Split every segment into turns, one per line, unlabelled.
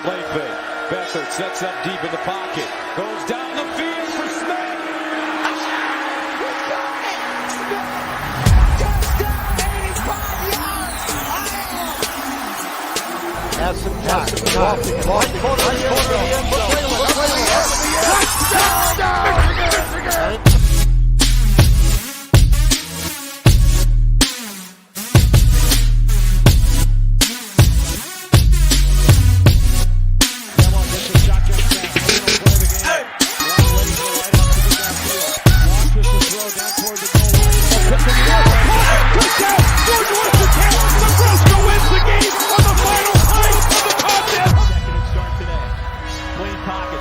Play fake. Beathard sets up deep in the pocket. Goes down the field for Smith.
Has some time. Touchdown!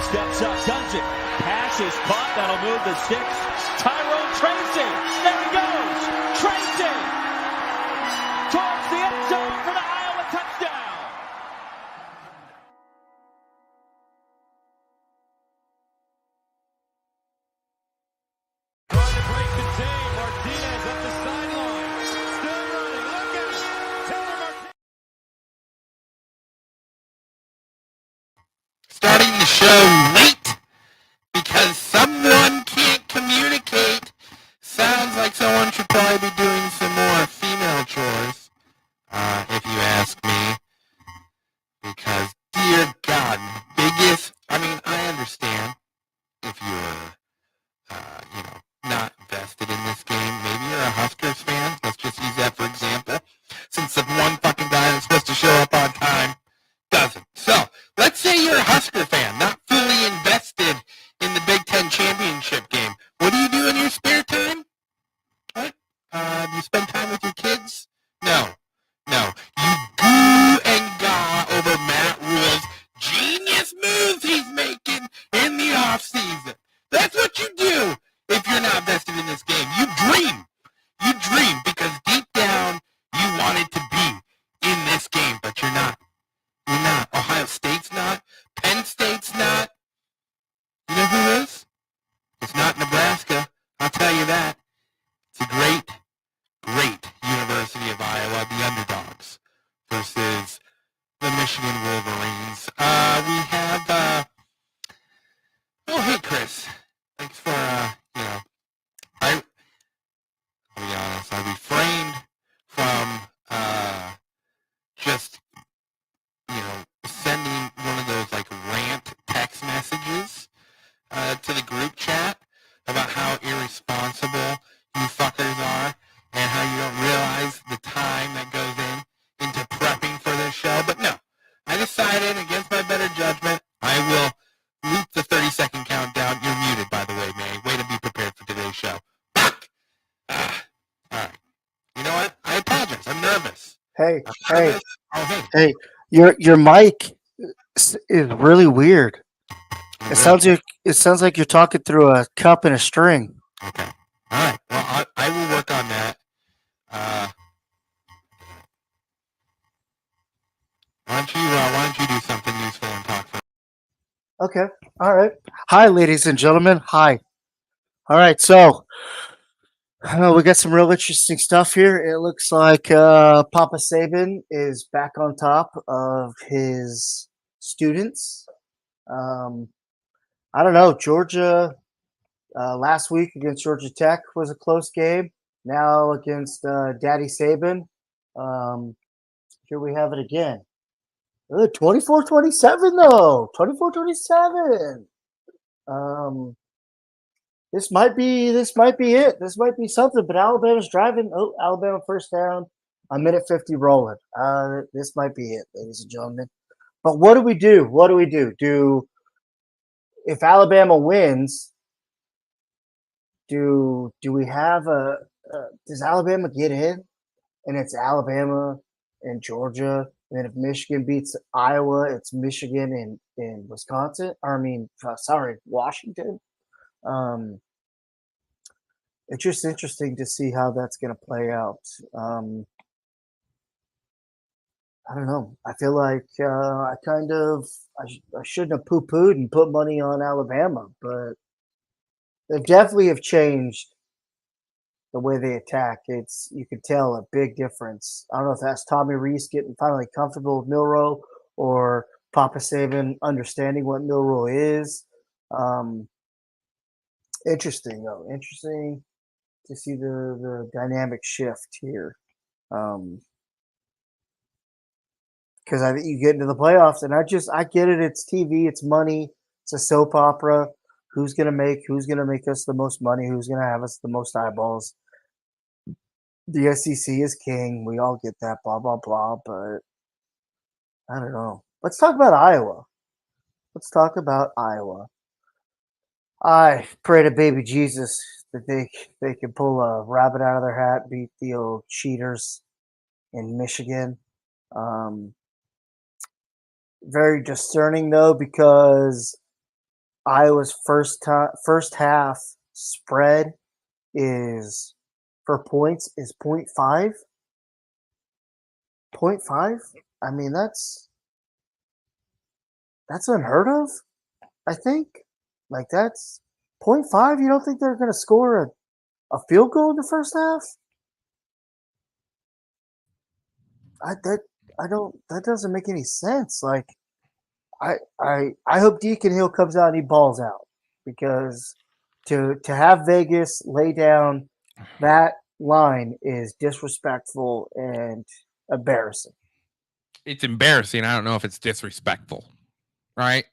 Steps up, guns it. Pass is caught. That'll move the sticks. Tyrone Tracy. There he goes. Tracy. Towards the end zone for the Iowa touchdown. Trying to break the team. Martinez up the sideline. Still running. Look at it. Taylor Martinez.
Starting the show late because someone can't communicate. Sounds like someone should probably be doing some more female chores, if you ask me. Because, dear God, I understand if you're, not vested in this game. Maybe you're a Huskers fan. Let's just use that for example. Since the one fucking guy that's supposed to show up on time doesn't. So, let's say you're a Husker fan, not fully invested in the Big Ten championship game. What do you do in your spare time? What? Do you spend time with your kids? No. You goo and gaw over Matt Rhule's genius moves he's making in the offseason. That's what you do if you're not vested in this game. You dream. You dream because deep down you wanted to be in this game, but you're not. You're not. Ohio State's not. Penn State's not. You know who is? It's not Nebraska. I'll tell you that. It's a great University of Iowa, the underdogs, versus the Michigan Wolverines. We have, oh, hey, Chris. Thanks for, I'll be honest, I refrained from, just, sending one of those, rant text messages, to the group chat about how irresponsible you fuckers are and how you don't realize the time that goes into prepping for this show. But no, I decided against my better judgment, I will loop the 30-second countdown. You're muted, by the way, May. Way to be prepared for today's show. Fuck! All right. You know what? I apologize. I'm nervous.
Hey, your mic is really weird.
Oh,
It sounds like you're talking through a cup and a string.
Okay. All right. Well, I will work on that. Why don't you do something useful and talk for?
Okay. All right. Hi, ladies and gentlemen. Hi. All right. So we got some real interesting stuff here. It looks like Papa Saban is back on top of his students. I don't know. Georgia last week against Georgia Tech was a close game. Now against Daddy Saban. Here we have it again. 24-27 though. 24-27. This might be it. This might be something, but Alabama's driving. Oh, Alabama first down. A minute 50 rolling. This might be it, ladies and gentlemen. But what do we do? If Alabama wins, do we have does Alabama get in? And it's Alabama and Georgia. And then if Michigan beats Iowa, it's Michigan and Wisconsin. Washington. It's just interesting to see how that's going to play out. I don't know. I feel like I shouldn't have poo-pooed and put money on Alabama, but they definitely have changed the way they attack. You can tell a big difference. I don't know if that's Tommy Rees getting finally comfortable with Milroe or Papa Saban understanding what Milroy is. Interesting though. Interesting to see the dynamic shift here. Because I think you get into the playoffs, and I get it. It's TV, it's money, it's a soap opera. Who's gonna make us the most money? Who's gonna have us the most eyeballs? The SEC is king. We all get that. Blah blah blah. But I don't know. Let's talk about Iowa. I pray to baby Jesus that they can pull a rabbit out of their hat, beat the old cheaters in Michigan. Very discerning though, because Iowa's first half spread is for points is 0.5. 0.5? I mean that's unheard of, I think. Like that's 0.5. You don't think they're going to score a field goal in the first half? That doesn't make any sense. Like I hope Deacon Hill comes out and he balls out, because to have Vegas lay down that line is disrespectful and embarrassing.
It's embarrassing. I don't know if it's disrespectful, right?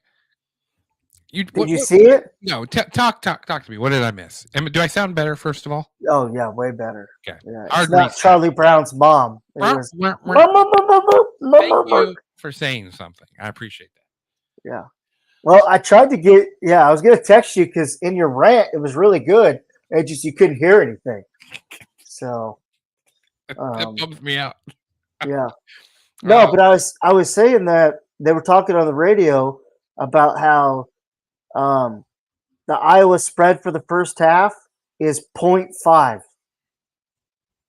Did you see it?
No, talk to me. What did I miss? Do I sound better, first of all?
Oh, yeah, way better.
Okay.
Yeah, it's not Charlie Brown's mom. It was,
Thank you for saying something. I appreciate that.
Yeah. Well, I tried to I was going to text you because in your rant, it was really good. It just, you couldn't hear anything. So.
That bums me out.
Yeah. No, but I was saying that they were talking on the radio about how the Iowa spread for the first half is 0.5.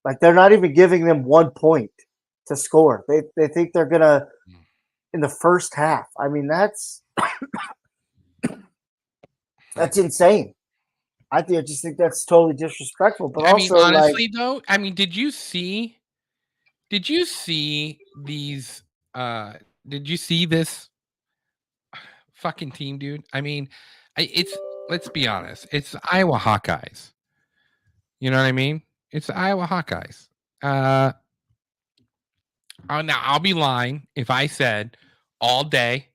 Like they're not even giving them 1 point to score. They think they're gonna in the first half. I mean that's insane. I just think that's totally disrespectful. But also,
honestly, though, did you see these? Did you see this fucking team, dude? I mean, let's be honest. It's the Iowa Hawkeyes. You know what I mean? It's the Iowa Hawkeyes. Now I'll be lying if I said all day.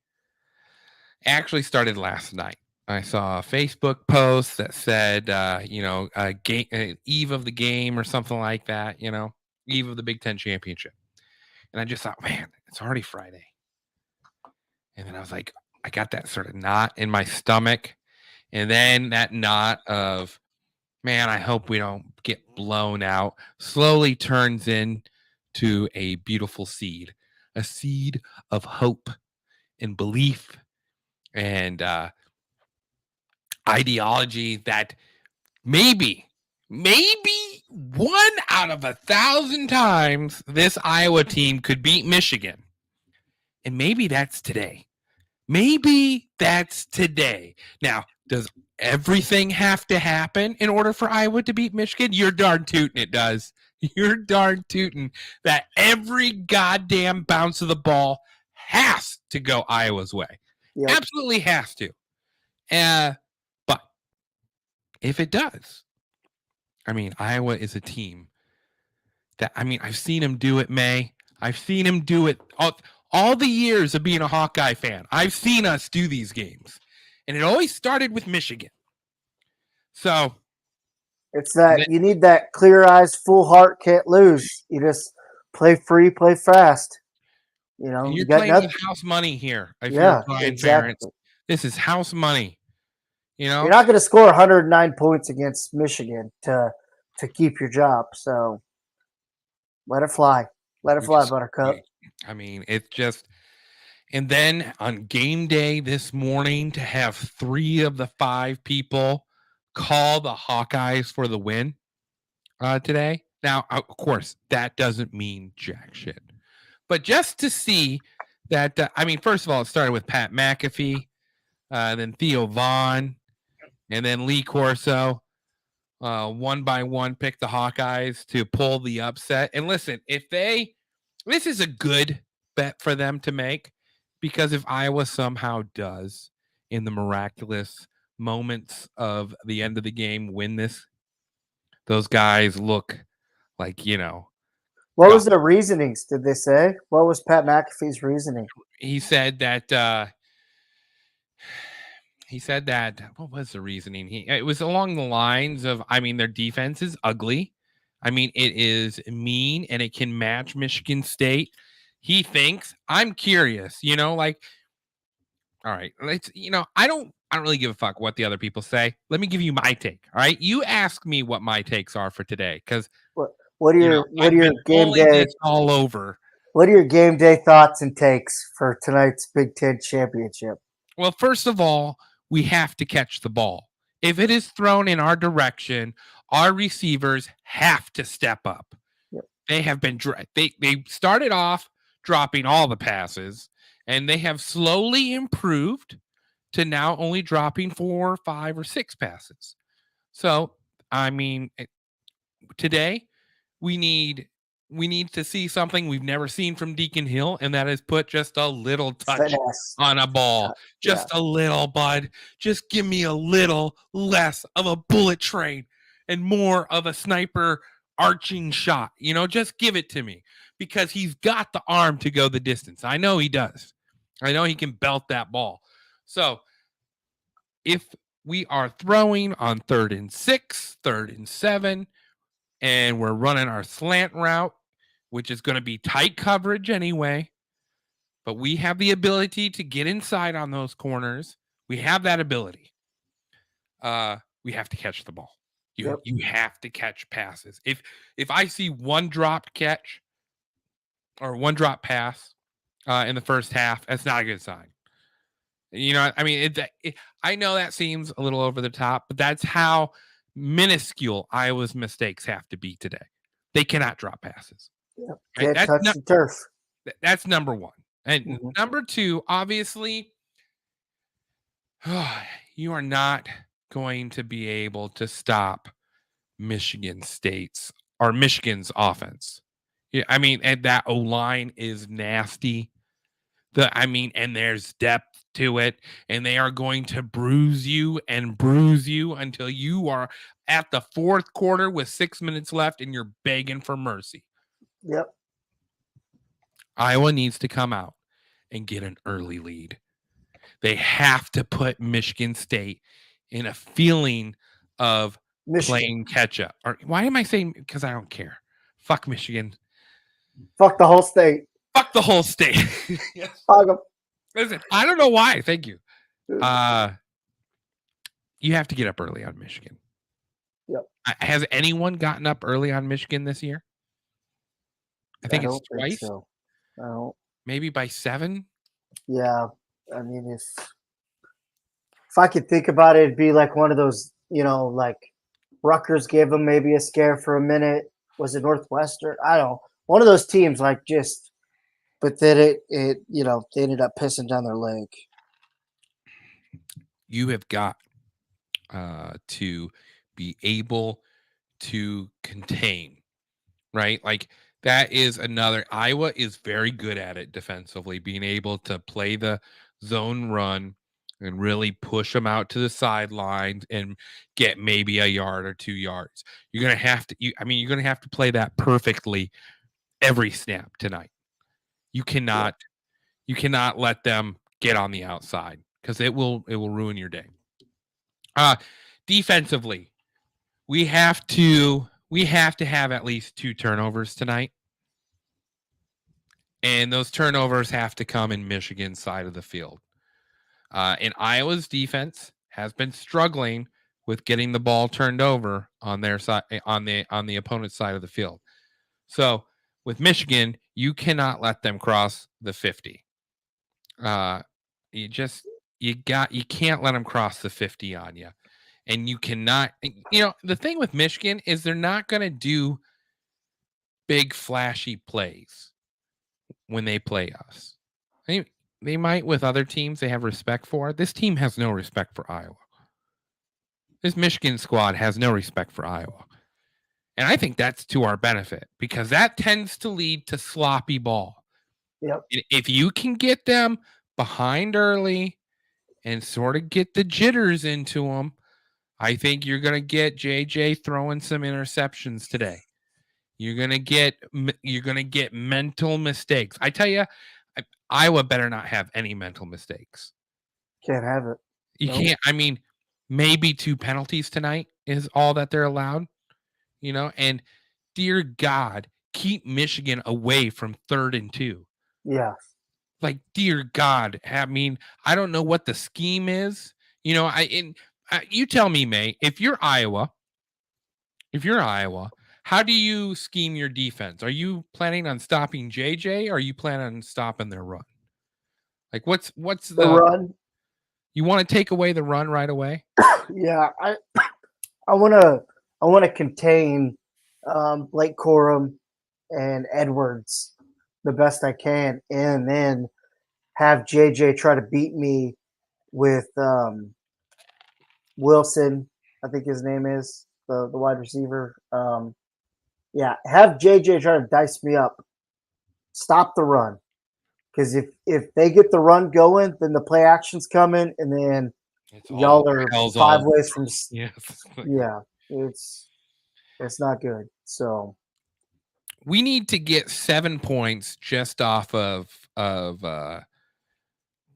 Actually started last night. I saw a Facebook post that said, eve of the game or something like that, eve of the Big Ten championship. And I just thought, man, it's already Friday. And then I was like, I got that sort of knot in my stomach. And then that knot of, man, I hope we don't get blown out, slowly turns into a beautiful seed, a seed of hope and belief and ideology that maybe 1 out of 1,000 times this Iowa team could beat Michigan. And maybe that's today. Now, does everything have to happen in order for Iowa to beat Michigan? You're darn tootin' it does. You're darn tootin' that every goddamn bounce of the ball has to go Iowa's way. Yep. Absolutely has to. But if it does, Iowa is a team that, I've seen him do it, May. I've seen him do it all the years of being a Hawkeye fan. I've seen us do these games. And it always started with Michigan. So
it's that you need that clear eyes, full heart, can't lose. You just play free, play fast.
You're playing with house money here.
Yeah, exactly.
This is house money.
You're not going to score 109 points against Michigan to keep your job. So let it fly. Let it fly, Buttercup.
It's just, and then on game day this morning to have 3 of the 5 people call the Hawkeyes for the win today. Now, of course, that doesn't mean jack shit. But just to see that, first of all, it started with Pat McAfee, then Theo Vaughn, and then Lee Corso. One by one picked the Hawkeyes to pull the upset. And listen, this is a good bet for them to make, Because if Iowa somehow does, in the miraculous moments of the end of the game, win this, those guys look like,
What
God.
was their reasonings? Did they say? What was Pat McAfee's reasoning?
He said that what was the reasoning? It was along the lines of, their defense is ugly. It is mean and it can match Michigan State. He thinks, I'm curious, all right, I don't really give a fuck what the other people say. Let me give you my take. All right. You ask me what my takes are for today. Cause
what are your game day
all over?
What are your game day thoughts and takes for tonight's Big Ten championship?
Well, first of all, we have to catch the ball. If it is thrown in our direction, our receivers have to step up.
Yep.
They have been they started off dropping all the passes, and they have slowly improved to now only dropping 4, 5, or 6 passes. So, today we need to see something we've never seen from Deacon Hill, and that is put just a little touch on a ball. Just a little, bud. Just give me a little less of a bullet train and more of a sniper arching shot. Just give it to me, because he's got the arm to go the distance. I know he does. I know he can belt that ball. So if we are throwing on 3rd and 6, 3rd and 7, and we're running our slant route, which is going to be tight coverage anyway, but we have the ability to get inside on those corners. We have that ability. We have to catch the ball. You have to catch passes. If I see one dropped catch or one drop pass in the first half, that's not a good sign. I know that seems a little over the top, but that's how minuscule Iowa's mistakes have to be today. They cannot drop passes.
Yep. Can't touch the turf.
That's number one. And number two, obviously, you are not going to be able to stop Michigan's offense. Yeah, and that O-line is nasty. And there's depth to it, and they are going to bruise you until you are at the 4th quarter with 6 minutes left and you're begging for mercy.
Yep.
Iowa needs to come out and get an early lead. They have to put Michigan State in a feeling of playing catch up. Or why am I saying? Because I don't care. Fuck Michigan.
Fuck the whole state.
Fuck the whole state.
Yes. Fuck them.
Listen, I don't know why. Thank you. You have to get up early on Michigan.
Yep.
Has anyone gotten up early on Michigan this year? I think it's twice.
So. I don't.
Maybe by 7.
Yeah. If I could think about it, it'd be like one of those, like Rutgers gave them maybe a scare for a minute. Was it Northwestern? I don't know. One of those teams, but then it they ended up pissing down their leg.
You have got to be able to contain, right? Like that is another. Iowa is very good at it defensively, being able to play the zone run and really push them out to the sidelines and get maybe a yard or 2 yards. You're gonna have to. You're gonna have to play that perfectly every snap tonight. You cannot let them get on the outside, because it will ruin your day. Defensively, we have to have at least 2 turnovers tonight. And those turnovers have to come in Michigan's side of the field. And Iowa's defense has been struggling with getting the ball turned over on their side, on the opponent's side of the field. So with Michigan, you cannot let them cross the 50. You can't let them cross the 50 on you. And you cannot, the thing with Michigan is they're not going to do big flashy plays when they play us. They might with other teams they have respect for. This team has no respect for Iowa. This Michigan squad has no respect for Iowa. And I think that's to our benefit, because that tends to lead to sloppy ball.
Yep.
If you can get them behind early and sort of get the jitters into them, I think you're going to get JJ throwing some interceptions today. You're going to get mental mistakes. I tell you, Iowa better not have any mental mistakes.
Can't have it.
You can't. I mean, maybe 2 penalties tonight is all that they're allowed, and dear God, keep Michigan away from 3rd and 2.
Yeah.
Like, dear God, I mean, I don't know what the scheme is. You tell me, May, if you're Iowa, how do you scheme your defense? Are you planning on stopping JJ or are you planning on stopping their run? Like, what's the
run?
You want to take away the run right away?
Yeah, I want to contain Blake Corum and Edwards the best I can, and then have JJ try to beat me with Wilson, I think his name is, the wide receiver. Yeah, have JJ try to dice me up. Stop the run. Because if they get the run going, then the play action's coming, and then y'all are 5 ways from.
Yes.
Yeah, it's not good. So
we need to get 7 points just off of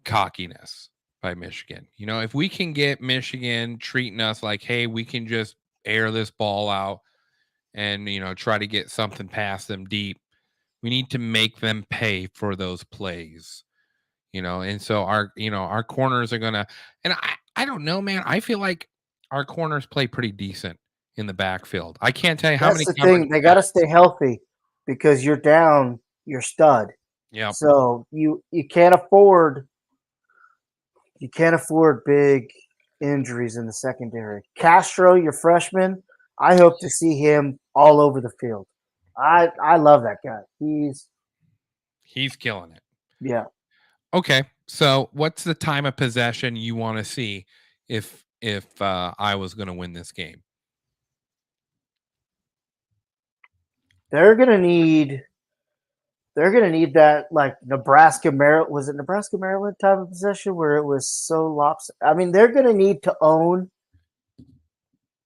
cockiness by Michigan. If we can get Michigan treating us like, hey, we can just air this ball out and try to get something past them deep, we need to make them pay for those plays. And so our corners are gonna, and I don't know, man. I feel like our corners play pretty decent in the backfield. I can't tell you how many.
That's the thing. They got to stay healthy because you're down your stud.
Yeah.
So you can't afford big injuries in the secondary. Castro, your freshman, I hope to see him all over the field. I love that guy. He's
killing it.
Yeah.
Okay. So what's the time of possession you want to see if I was going to win this game?
They're gonna need that, like Nebraska Maryland. Was it Nebraska Maryland time of possession where it was so lopsided? I mean, they're gonna need to own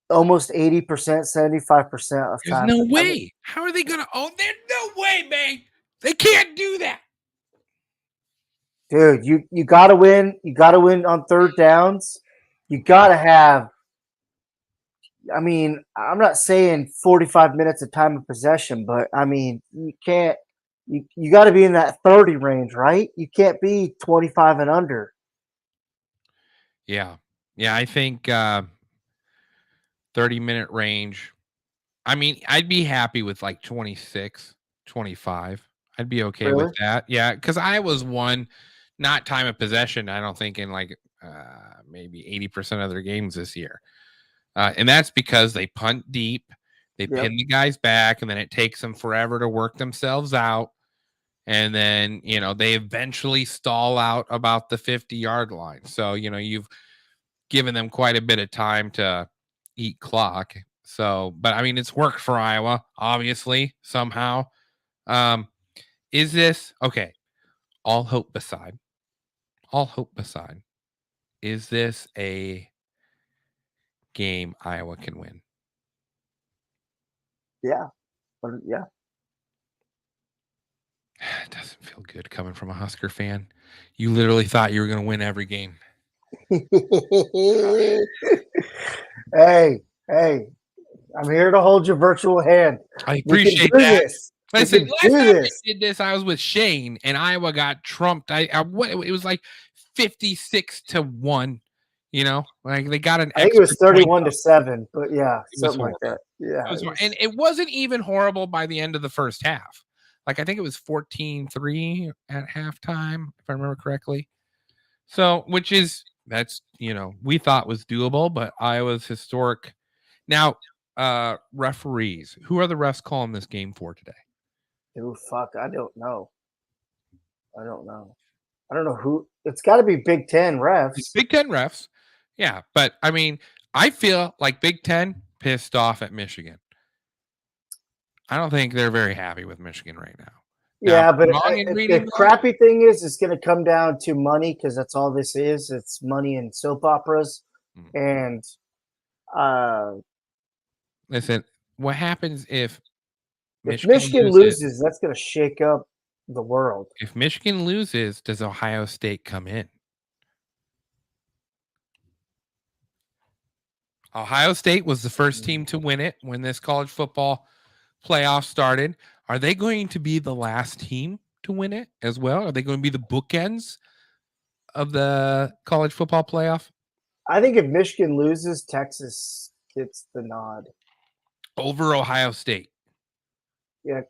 almost 80%, 75% of time.
There's no way. How are they gonna own? There's no way, man. They can't do that.
Dude, you gotta win. You gotta win on 3rd downs. You gotta have. I mean, I'm not saying 45 minutes of time of possession, but I mean, you can't. You got to be in that 30 range, right? You can't be 25 and under.
Yeah. I think 30-minute range. I mean, I'd be happy with like 26, 25. I'd be okay with that. Yeah, because Iowa's won not time of possession, I don't think, in like maybe 80% of their games this year. And that's because they punt deep, they pin the guys back, and then it takes them forever to work themselves out. And then, they eventually stall out about the 50-yard line. So, you've given them quite a bit of time to eat clock. So, but I mean, it's worked for Iowa, obviously, somehow. Is this okay? All hope beside, is this a game Iowa can win?
Yeah. Yeah.
It doesn't feel good coming from a Husker fan. You literally thought you were going to win every game.
Hey, I'm here to hold your virtual hand.
I appreciate that. Listen, last time I did this, I was with Shane, and Iowa got trumped. It was like 56-1. Like they got an.
I think it was 31-7, but yeah, something like that. Yeah,
and it wasn't even horrible by the end of the first half. Like I think it was 14-3 at halftime, if I remember correctly. So, that's we thought was doable, but Iowa's historic. Now, referees. Who are the refs calling this game for today?
Oh fuck! I don't know. I don't know who. It's got to be Big Ten refs.
It's Big Ten refs. Yeah, but I mean, I feel like Big Ten pissed off at Michigan. I don't think they're very happy with Michigan right now.
Yeah, but
wrong in
the
reading that?
crappy thing is, it's going to come down to money because that's all this is. It's money and soap operas, and
Listen, what happens if
Michigan loses, that's going to shake up the world.
If Michigan loses, does Ohio State come in? Ohio State was the first team to win it when this college football playoff started. Are they going to be the last team to win it as well? Are they going to be the bookends of the college football playoff?
I think if Michigan loses, Texas gets the nod
over Ohio State.
Yeah,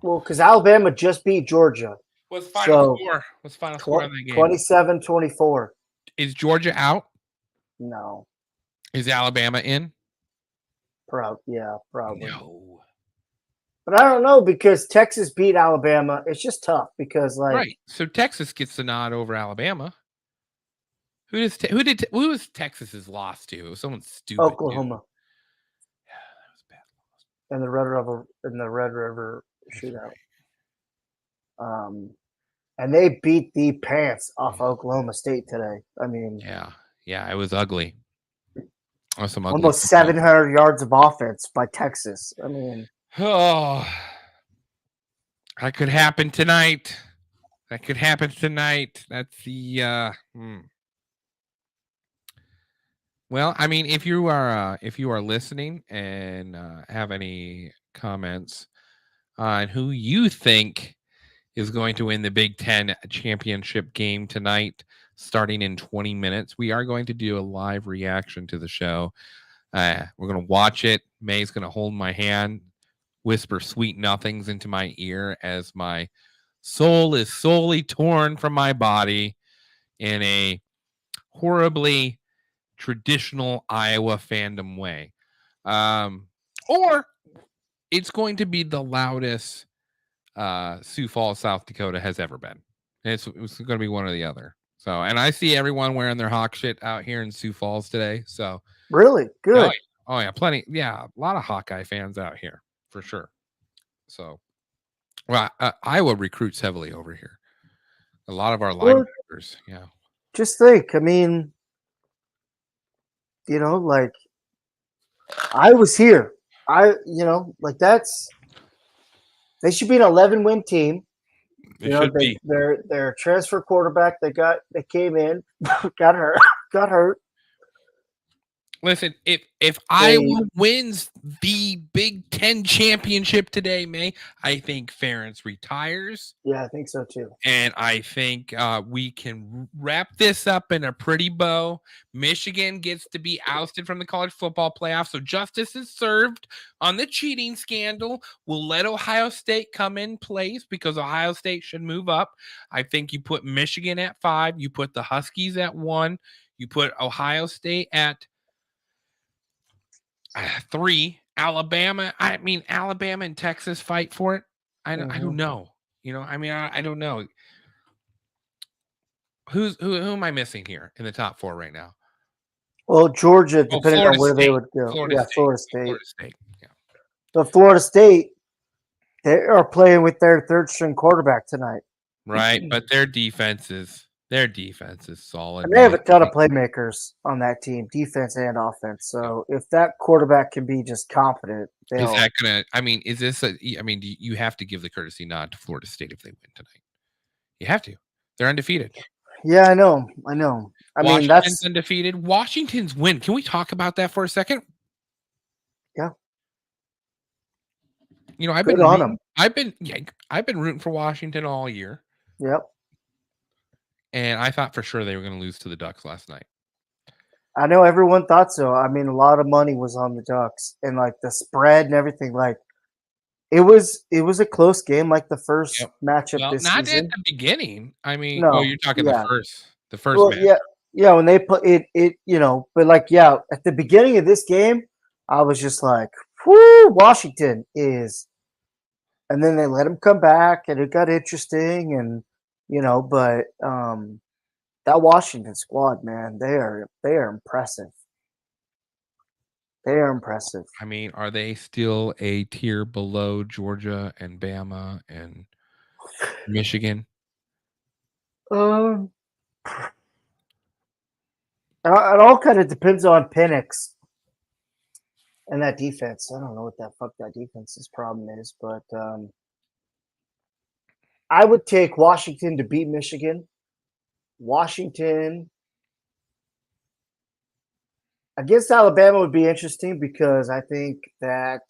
well, because Alabama just beat Georgia.
What's final score? What's final score on that game?
27-24.
Is Georgia out?
No.
Is Alabama in?
Yeah, probably.
No.
But I don't know because Texas beat Alabama. It's just tough because, like,
right. So Texas gets the nod over Alabama. Who was Texas's loss to? It was someone stupid.
Oklahoma.
Yeah, that was bad.
And the Red River shootout. And they beat the pants off Oklahoma State today. I mean,
yeah, it was ugly. Some ugly
almost 700 yards of offense by Texas. I mean,
that could happen tonight. That's the Well, I mean, if you are listening and have any comments on who you think is going to win the Big Ten championship game tonight, starting in 20 minutes, we are going to do a live reaction to the show. We're going to watch it. May's going to hold my hand, whisper sweet nothings into my ear as my soul is solely torn from my body in a horribly traditional Iowa fandom way. Or it's going to be the loudest Sioux Falls, South Dakota has ever been. It's going to be one or the other. So, and I see everyone wearing their Hawk shit out here in Sioux Falls today. So,
really good.
Oh yeah, plenty. Yeah, a lot of Hawkeye fans out here for sure. So, well, Iowa recruits heavily over here. A lot of our linebackers. Yeah.
Just think. I mean, like I was here. They should be an 11-win team. Their transfer quarterback that came in got hurt.
Listen, if Iowa wins the Big Ten championship today, May, I think Ferentz retires.
Yeah, I think so too.
And I think we can wrap this up in a pretty bow. Michigan gets to be ousted from the college football playoff, so justice is served on the cheating scandal. We'll let Ohio State come in place because Ohio State should move up. I think you put Michigan at 5. You put the Huskies at 1. You put Ohio State at 3. Alabama. I mean, Alabama and Texas fight for it. I don't know. I don't know. Who am I missing here in the top 4 right now?
Well, Georgia, depending on where they would go. Florida State.
Yeah.
But Florida State, they are playing with their third-string quarterback tonight.
Right, but their defense is solid.
And they have a ton of playmakers on that team, defense and offense. So if that quarterback can be just confident,
is that gonna? I mean, is this you have to give the courtesy nod to Florida State if they win tonight. You have to. They're undefeated.
Yeah, I know. I mean, that's
undefeated. Washington's win. Can we talk about that for a second?
Yeah.
I've been rooting for Washington all year.
Yep.
And I thought for sure they were going to lose to the Ducks last night.
I know everyone thought so. I mean, a lot of money was on the Ducks and like the spread and everything. Like it was a close game, like the first matchup this season.
Not at the beginning. I mean, you're talking the first match.
Yeah, when they put it, but like, at the beginning of this game, I was just like, whoo, Washington is. And then they let them come back and it got interesting and but that Washington squad, man, they are impressive. They are impressive.
I mean, are they still a tier below Georgia and Bama and Michigan.
It all kind of depends on Penix and that defense. I don't know what that defense's problem is, but I would take Washington to beat Michigan. Washington against Alabama would be interesting because I think that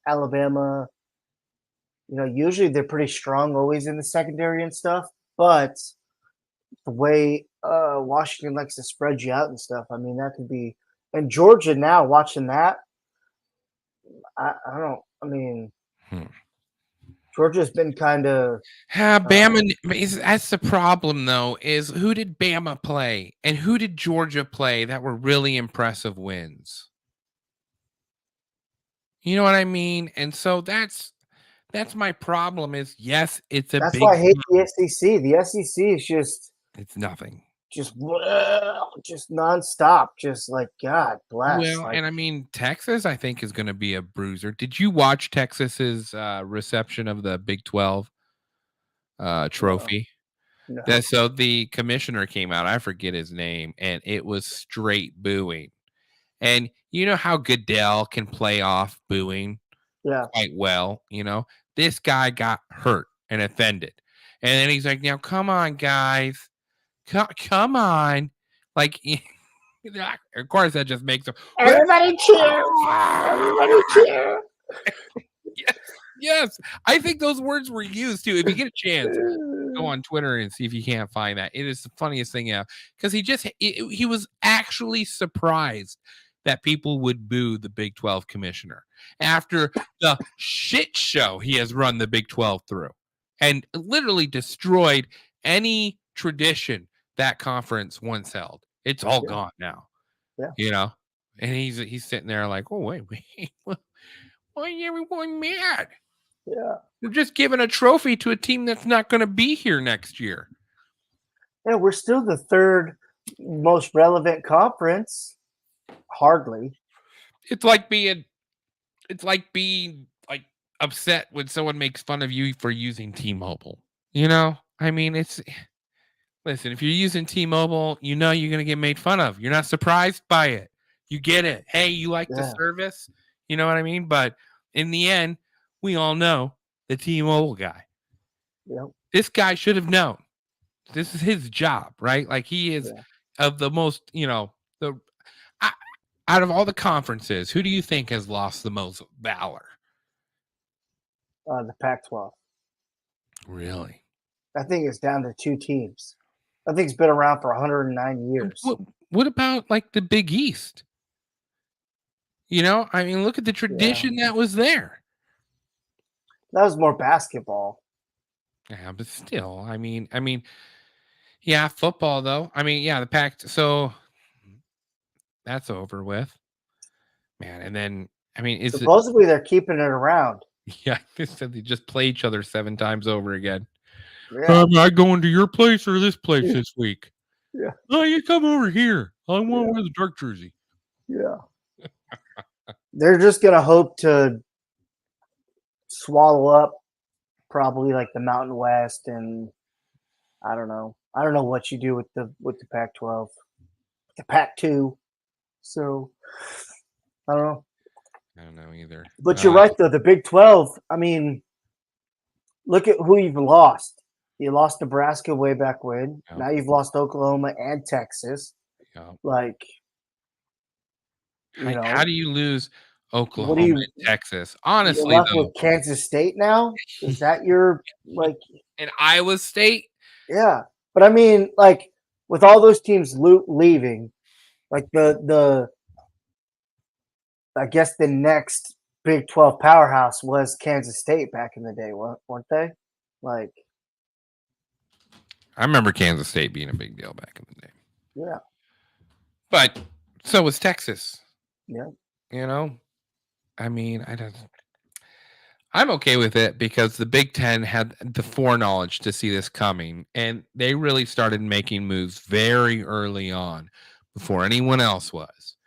Alabama, usually they're pretty strong always in the secondary and stuff, but the way Washington likes to spread you out and stuff, I mean, that could be. And Georgia now watching that, Georgia's been kind of.
Bama. That's the problem, though. Is who did Bama play and who did Georgia play that were really impressive wins? You know what I mean? And so that's my problem. Is yes, it's a.
That's
big
why I hate the SEC. The SEC is just.
It's nothing.
Just nonstop. Just like God bless.
Well,
like,
and I mean, Texas, I think, is going to be a bruiser. Did you watch Texas's reception of the Big 12 trophy?
No.
So the commissioner came out, I forget his name, and it was straight booing. And you know how Goodell can play off booing quite well, This guy got hurt and offended. And then he's like, now, come on, guys. Come on. Like, of course, that just makes them.
Everybody cheer. Everybody cheer.
Yes. I think those words were used too. If you get a chance, go on Twitter and see if you can't find that. It is the funniest thing ever because he was actually surprised that people would boo the Big 12 commissioner after the shit show he has run the Big 12 through and literally destroyed any tradition that conference once held. It's all gone now.
Yeah.
And he's sitting there like, oh, wait. Why is everyone mad?
Yeah.
We're just giving a trophy to a team that's not going to be here next year.
Yeah, we're still the third most relevant conference. Hardly.
It's like being like upset when someone makes fun of you for using T-Mobile. I mean, listen, if you're using T-Mobile, you're going to get made fun of. You're not surprised by it. You get it. Hey, you like the service? You know what I mean? But in the end, we all know the T-Mobile guy.
Yep.
This guy should have known. This is his job, right? Like he is of the most, out of all the conferences, who do you think has lost the most valor?
The Pac-12.
Really?
I think it's down to two teams. I think it's been around for 109 years.
What about like the Big East? I mean, look at the tradition that was there.
That was more basketball.
Yeah, but still, I mean, yeah, football though. I mean, yeah, the Pac. So that's over with, man. And then, I mean,
supposedly they're keeping it around.
Yeah, they said they just play each other 7 times over again. Yeah. Am I going to your place or this place this week?
Yeah.
Oh, you come over here. I want to wear the dark jersey.
Yeah. They're just gonna hope to swallow up probably like the Mountain West, and I don't know what you do with the Pac-12, the Pac-2. So I don't know.
I don't know either.
But you're right though. The Big 12. I mean, look at who you've lost. You lost Nebraska way back when. Yep. Now you've lost Oklahoma and Texas.
Yep.
Like,
how do you lose Oklahoma and Texas? Honestly,
you're left with Kansas State now. Is that your
and Iowa State?
Yeah, but I mean, like with all those teams leaving, like the I guess the next Big 12 powerhouse was Kansas State back in the day, weren't they? Like,
I remember Kansas State being a big deal back in the day.
Yeah,
but so was Texas.
Yeah,
I mean, I'm okay with it because the Big Ten had the foreknowledge to see this coming, and they really started making moves very early on before anyone else was.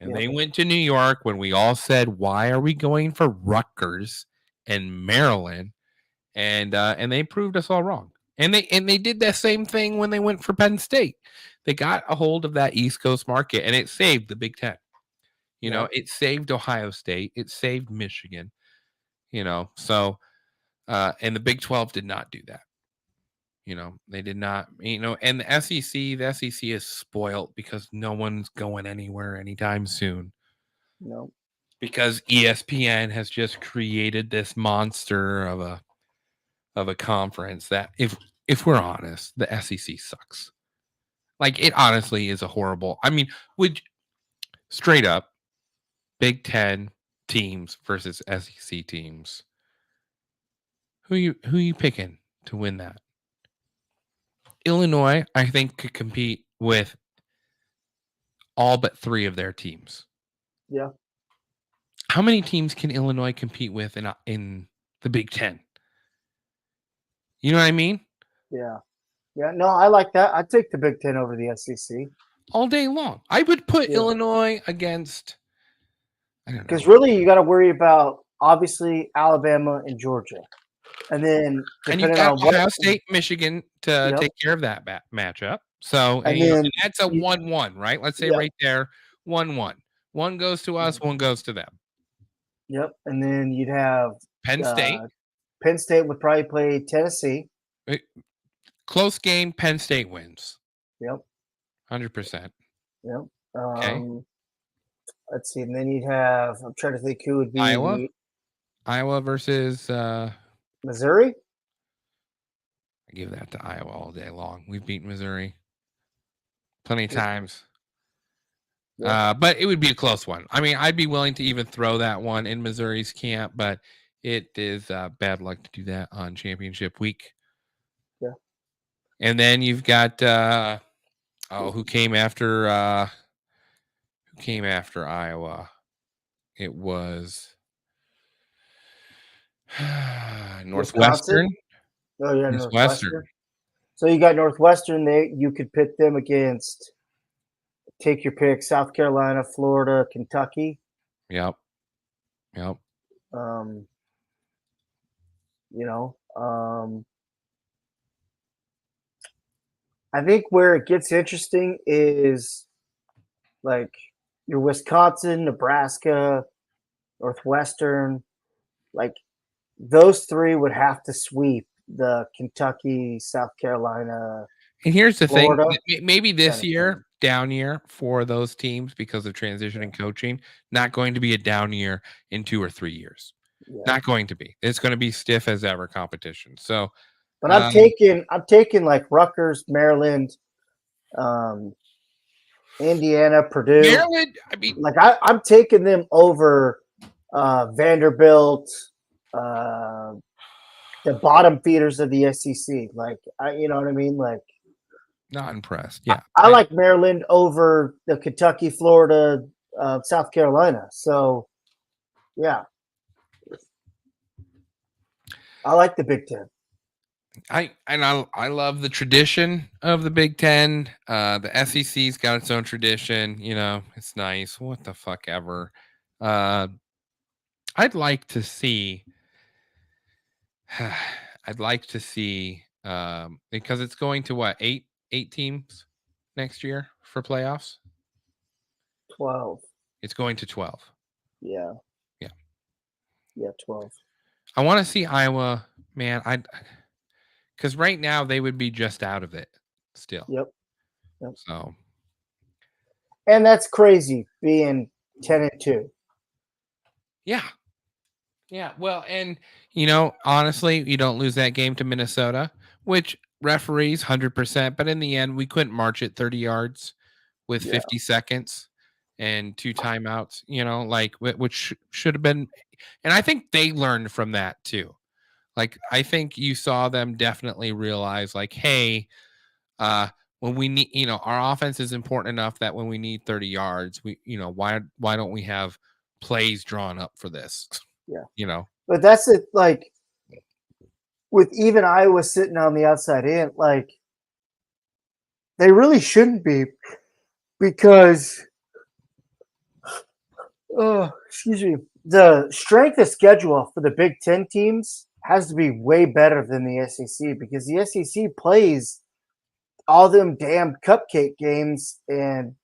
And they went to New York when we all said, why are we going for Rutgers and Maryland and they proved us all wrong. And they did that same thing when they went for Penn State. They got a hold of that East Coast market, and it saved the Big Ten. You know, it saved Ohio State. It saved Michigan. You know, so and the Big 12 did not do that. You know, they did not. You know, and the SEC is spoiled because no one's going anywhere anytime soon.
No,
because ESPN has just created this monster of a conference that, if we're honest, the SEC sucks. Like, it honestly is a horrible. I mean, straight up, Big Ten teams versus SEC teams. Who you picking to win that? Illinois, I think, could compete with all but 3 of their teams.
Yeah.
How many teams can Illinois compete with in the Big Ten? You know what I mean?
Yeah. Yeah. No, I like that. I'd take the Big Ten over the SEC.
All day long. I would put Illinois against, I don't know.
Because really, you got to worry about, obviously, Alabama and Georgia. And then,
and you've got Ohio State, Michigan to take care of that matchup. So, and that's a 1-1, right? Let's say right there, 1-1. One goes to us, one goes to them.
Yep. And then you'd have
Penn State.
Penn State would probably play Tennessee.
Close game, Penn State wins.
Yep.
100%.
Yep.
Okay.
Let's see. And then you'd have, I'm trying to think who would be
Iowa versus
Missouri.
I give that to Iowa all day long. We've beaten Missouri plenty of times. Yeah. But it would be a close one. I mean, I'd be willing to even throw that one in Missouri's camp, but it is bad luck to do that on championship week.
Yeah.
And then you've got who came after Iowa? It was Northwestern.
Oh yeah, Northwestern. So you got Northwestern. You could pit them against. Take your pick: South Carolina, Florida, Kentucky.
Yep.
I think where it gets interesting is like your Wisconsin, Nebraska, Northwestern. Like those 3 would have to sweep the Kentucky, South Carolina.
And here's the
Florida,
thing: maybe this year, down year for those teams because of transition and coaching. Not going to be a down year in 2 or 3 years. Yeah. Not going to be. It's going to be stiff as ever competition. So,
but I'm taking like Rutgers, Maryland, Indiana, Purdue.
Maryland, I mean,
like I'm taking them over Vanderbilt, the bottom feeders of the SEC. Like you know what I mean? Like,
not impressed. Yeah,
I like Maryland over the Kentucky, Florida, South Carolina. So, yeah. I like the Big Ten.
I love the tradition of the Big Ten. The SEC's got its own tradition. You know, it's nice. What the fuck ever. I'd like to see. Because it's going to what, 8 teams next year for playoffs.
12.
It's going to 12.
Yeah. 12.
I want to see Iowa, man. Because right now they would be just out of it still.
Yep.
So.
And that's crazy being 10-2.
Yeah. Yeah. Well, and you know, honestly, you don't lose that game to Minnesota, which referees 100%, but in the end, we couldn't march it 30 yards with 50 seconds and 2 timeouts. You know, like which should have been. And I think they learned from that too. Like, I think you saw them definitely realize, like, hey, when we need, you know, our offense is important enough that when we need 30 yards, we, you know, why don't we have plays drawn up for this?
Yeah.
You know,
but that's it. Like, with even Iowa sitting on the outside in, like, they really shouldn't be, because, excuse me, the strength of schedule for the Big Ten teams has to be way better than the SEC because the SEC plays all them damn cupcake games and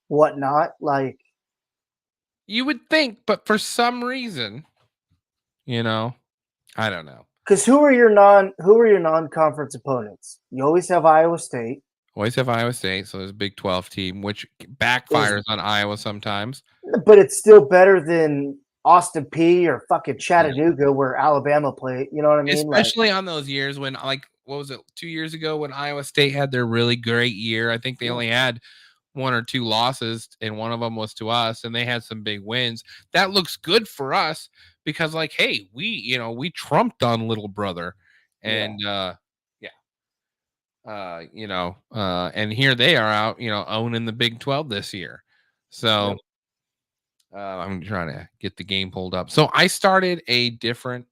whatnot. Like,
You would think, but for some reason, I don't know.
because who are your non-conference opponents? You always have Iowa State.
Always have Iowa State, so there's a Big 12 team, which backfires on Iowa sometimes.
But it's still better than Austin Peay or fucking Chattanooga where Alabama played. You know what I mean?
Especially on those years when, like, what was it, 2 years ago when Iowa State had their really great year? I think they only had 1 or 2 losses, and one of them was to us, and they had some big wins. That looks good for us because, like, hey, we trumped on little brother, and and here they are out, owning the Big 12 this year. So I'm trying to get the game pulled up. So I started a different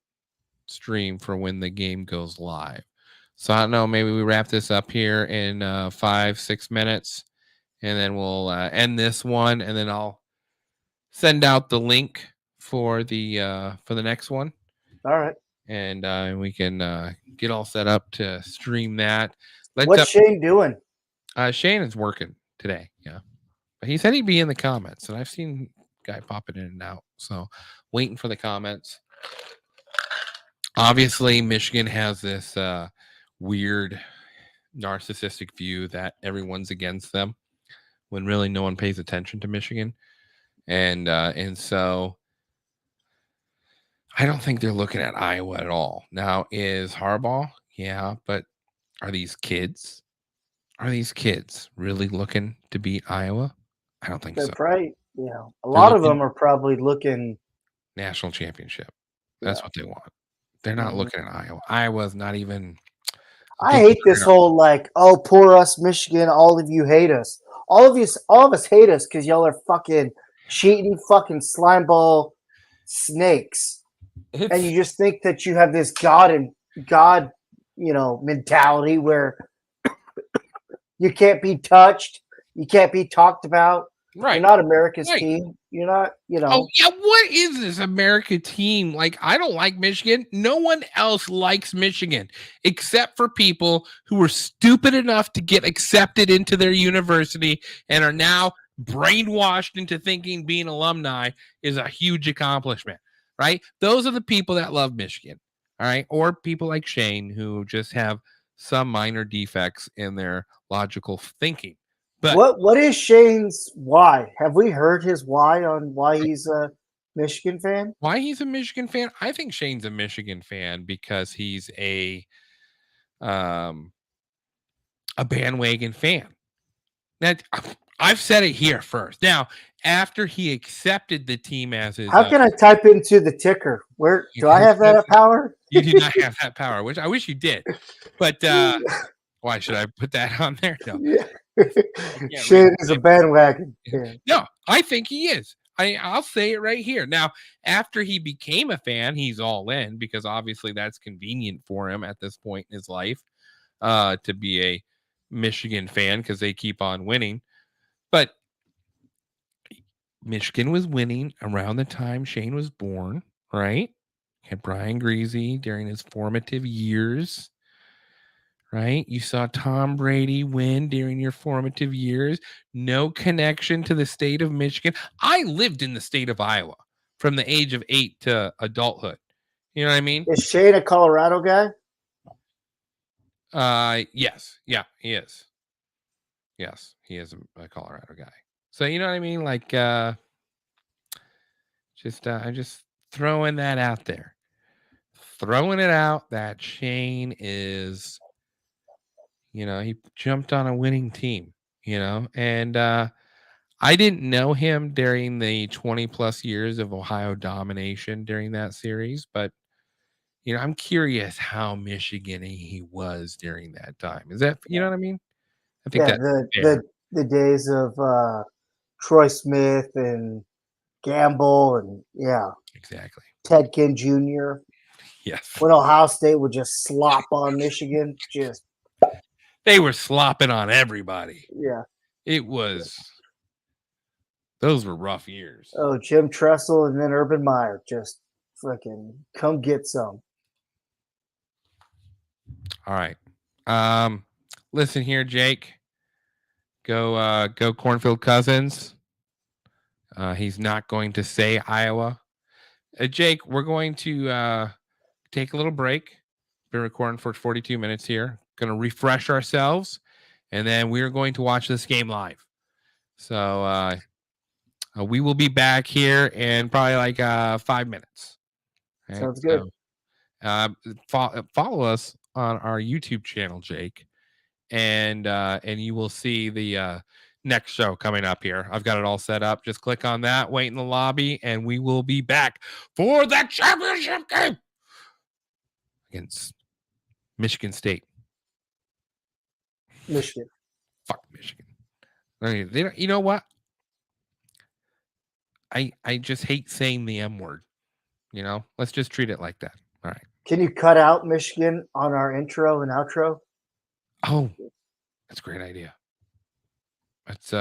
stream for when the game goes live. So I don't know, maybe we wrap this up here in 5-6 minutes, and then we'll end this one, and then I'll send out the link for the next one.
All right.
And we can get all set up to stream that.
What's Shane doing?
Shane is working today, yeah. But he said he'd be in the comments, and I've seen guy popping in and out. So waiting for the comments. Obviously, Michigan has this weird narcissistic view that everyone's against them when really no one pays attention to Michigan. And so I don't think they're looking at Iowa at all. Now, is Harbaugh? Yeah, but are these kids really looking to beat Iowa? I don't think
They're
so.
Probably, a lot of them are probably looking
national championship. That's what they want. They're not looking at Iowa. Iowa's not even.
I hate this whole like, oh, poor us, Michigan. All of you hate us. All of us hate us because y'all are fucking cheating, fucking slimeball snakes, and you just think that you have this God mentality where you can't be touched, you can't be talked about.
Right.
You're not America's team. You're not,
Oh, yeah. What is this America team? Like, I don't like Michigan. No one else likes Michigan except for people who were stupid enough to get accepted into their university and are now brainwashed into thinking being alumni is a huge accomplishment, right? Those are the people that love Michigan, all right? Or people like Shane who just have some minor defects in their logical thinking. But
what is Shane's why? Have we heard his why on why he's a Michigan fan?
Why he's a Michigan fan? I think Shane's a Michigan fan because he's a bandwagon fan. That I've said it here first. Now, after he accepted the team as his,
how can I type into the ticker? Where do I have that power?
You do not have that power, which I wish you did. But why should I put that on there? No.
Yeah. Shane is a bandwagon.
Yeah. No, I think he is. I'll say it right here. Now, after he became a fan, he's all in because obviously that's convenient for him at this point in his life to be a Michigan fan because they keep on winning. But Michigan was winning around the time Shane was born, right? Had Brian Greasy during his formative years. Right? You saw Tom Brady win during your formative years. No connection to the state of Michigan. I lived in the state of Iowa from the age of 8 to adulthood. You know what I mean?
Is Shane a Colorado guy?
Yes. Yeah, he is. Yes, he is a Colorado guy. So you know what I mean? Like, I'm just throwing that out there. Throwing it out that Shane is... he jumped on a winning team, and I didn't know him during the 20 plus years of Ohio domination during that series, but I'm curious how Michigan he was during that time. Is that, you know what I mean? I think
the days of Troy Smith and Gamble and
exactly.
Ted Kinn Jr.
Yes.
When Ohio State would just slop on Michigan,
they were slopping on everybody.
Yeah.
Those were rough years.
Oh, Jim Tressel and then Urban Meyer just freaking come get some.
All right. Listen here, Jake. Go Cornfield Cousins. He's not going to say Iowa. Jake, we're going to take a little break. Been recording for 42 minutes here. Going to refresh ourselves, and then we're going to watch this game live. So we will be back here in probably like 5 minutes.
Right? Sounds good.
So, follow us on our YouTube channel, Jake, and you will see the next show coming up here. I've got it all set up. Just click on that, wait in the lobby, and we will be back for the championship game against Michigan State.
Michigan.
Fuck Michigan. You know what? I just hate saying the M word. You know, let's just treat it like that. All right.
Can you cut out Michigan on our intro and outro?
Oh, that's a great idea. That's